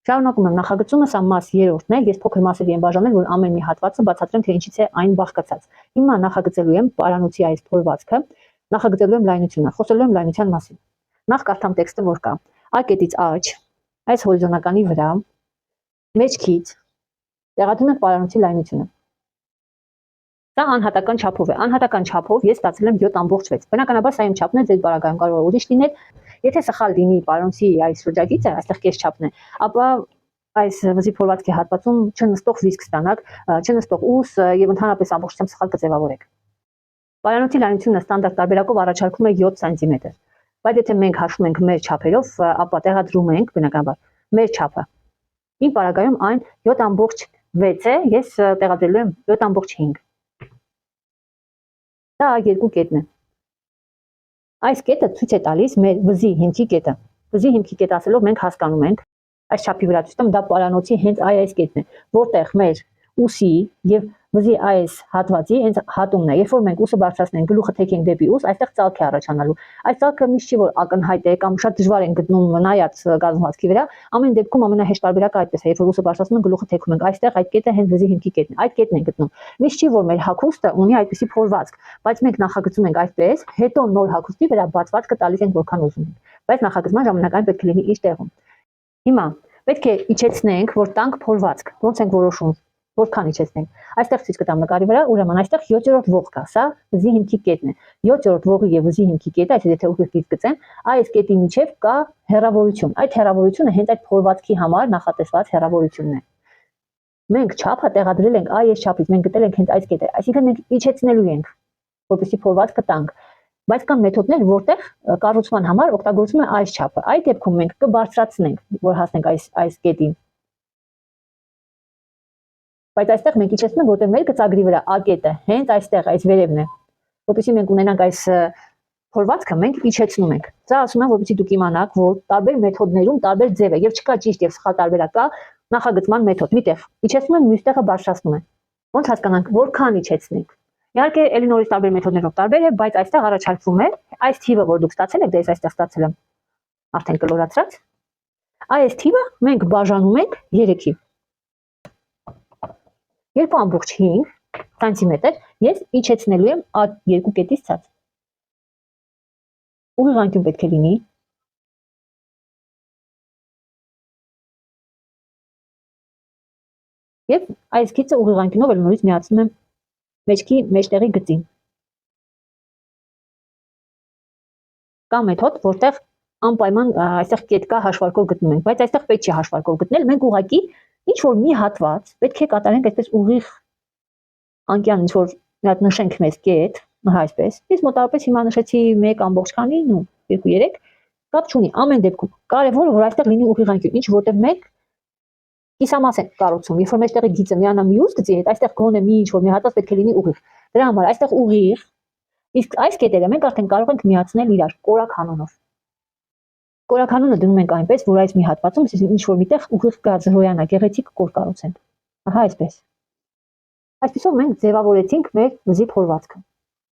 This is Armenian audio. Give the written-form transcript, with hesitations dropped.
Շարունակում եմ նախագծումը, սա մաս 3-րդն է, ես փոքր մասերի եմ բաժանել, որ ամեն մի հատվածը բացատրեմ, թե ինչից է այն բաղկացած։ Հիմա նախագծելու եմ պարանոցի այս փորվածքը, նախագծելու եմ լայնությունը, խոսելու եմ լայնության մասին։ Նախ կարդամ տեքստը, որ կա։ A կետից H, այս հորիզոնականի վրա, մեջքից տեղադրում ենք պարանոցի լայնությունը։ Սա անհատական չափով է։ Անհատական չափով ես ստացել եմ 7.6։ Բնականաբար սա իմ չափն է, ձեր բaragայում կարող է ուրիշ լինել։ Եթե սխալ լինի պարանոցի այս շրջագիծը, այստեղ կես չափն է, ապա այս վզի փորվածքի հատվածում չնստող վիսկ ստանաք, չնստող ուս եւ ընդհանրապես ամբողջությամբ սխալ կձևավորեք։ Պարանոցի լայնությունը ստանդարտ տարբերակով առաջարկում է 7 սանտիմետր, բայց եթե մենք հաշվում ենք մեր չափերով, ապա տեղադրում ենք բնականաբար մեր չափը։ Իմ բaragայում այն 7.6 է, ես տեղադրելու եմ 7.5։ Դա երկու կետն է։ Այս կետը ցույց է տալիս մեր վզի հիմքի կետը։ Վզի հիմքի կետ ասելով մենք հասկանում ենք, այս չափի վրա ցույց տամ, դա պարանոցի հենց այս կետն է, որտեղ մեր ուսի եւ վզի այս հատվածի հենց հատումն է։ Երբ որ մենք ուսը բարձրացնենք, գլուխը թեքենք դեպի ուս, այստեղ ծալք է առաջանալու։ Այս ծալքը միշտ չի որ ակնհայտ է կամ շատ դժվար են գտնում նայած կազմվածքի վրա, ամեն դեպքում ամենահեշտ տարբերակը այդպես է, երբ որ ուսը բարձրացնում ենք, գլուխը թեքում ենք, այստեղ այդ կետը հենց վզի հիմքի կետն է, այդ կետն ենք գտնում։ Միշտ չի որ մեր հագուստը ունի այդպիսի փորվածք, բայց մենք նախագծում ենք այդպես, հետո նոր հագուստի վրա բացվածքը տալիս ենք որքան ուզում ենք, բայց նախագծման ժամանակ այն պետք է լինի իր տեղում։ Հիմա պետք է իջեցնենք, որ տանք փորվածք, ոնց ենք որոշում, որքան իջեցնենք։ Այստեղ ցույց կտամ նկարի վրա, ուրեմն այստեղ 7-րդ ողջ կա, սա վզի հիմքի կետն է։ 7-րդ ողի եւ վզի հիմքի կետը, այսինքն եթե ուղիղ գծեմ, այս կետի միջև կա հեռավորություն։ Այդ հեռավորությունը հենց այդ փորվածքի համար նախատեսված հեռավորությունն է։ Մենք չափը տեղադրել ենք այս չափից, մենք գտել ենք հենց այս կետը, այսինքն մենք իջեցնելու ենք, որպեսզի փորվածքը տանք։ Բայց կան մեթոդներ, որտեղ կառուցման համար օգտագործվում է այս չափը։ Այդ դեպքում մենք կբարձրացնենք, որ հասնենք այս կետին։ Բայց այստեղ մենք իջեցնում, որտեղ մեր գծագրի վրա A կետը հենց այստեղ, այս վերևն է։ Որպեսզի մենք ունենանք այս փորվածքը, մենք իջեցնում ենք։ Սա ասում եմ, որպեսզի դուք իմանաք, որ տարբեր մեթոդներում տարբեր ձև է եւ չկա ճիշտ եւ սխալ տարբերակ, կա նախագծման մեթոդ։ Միտեղ իջեցնում եմ, մյուստեղը բարձրացնում եմ։ Ոնց հասկանանք, որքան իջեցնենք։ Իհարկե, էլի նորից տարբեր մեթոդներով տարբեր է, բայց այստեղ առաջարկվում է այս թիվը, որ դուք ստացել եք, դե ես այստեղ ստացել եմ արդեն կլորացրած։ Այս թիվը մենք բաժանում ենք 3-ի։ 2.5 սանտիմետր ես իջեցնելու եմ երկու կետից ցած։ Ուղիղ անկյուն պետք է լինի։ Եվ այս գիծը ուղիղ անկյունով էլ նորից միացնում եմ մեջքի մեջտեղի գծին։ Կա մեթոդ, որտեղ անպայման այստեղ կետ կա հաշվարկով գտնում ենք, բայց այստեղ պետք չի հաշվարկով գտնել, մենք ուղղակի ինչ որ մի հատված պետք է կատարենք այսպես ուղիղ անկյան ինչ որ մի հատ նշենք մեզ կետ, ահա այսպես։ Ես մոտավորապես հիմա նշեցի 1 ամբողջ քանի, 2-3, կապ չունի, ամեն դեպքում կարևորը որ այստեղ լինի ուղիղ անկյուն, ինչ որտեղ մենք կիսամաս ենք կառուցում, երբ որ մեջտեղի գիծը միանա մյուս գծի հետ, այստեղ գոնե մի ինչ որ մի հատված պետք է լինի ուղիղ։ Դրա համար այստեղ ուղիղ, իսկ այս կետերը մենք արդեն կարող ենք միացնել իրար կորականոնով։ Կորականոնը դնում ենք այնպես, որ այս մի հատվածում ինչ որ միտեղ ուղիղ գազրոյանա, գեղեցիկ կոր կառուցենք։ Ահա այսպես։ Այսպեսով մենք ձևավորեցինք մեր վզի փորվածքը։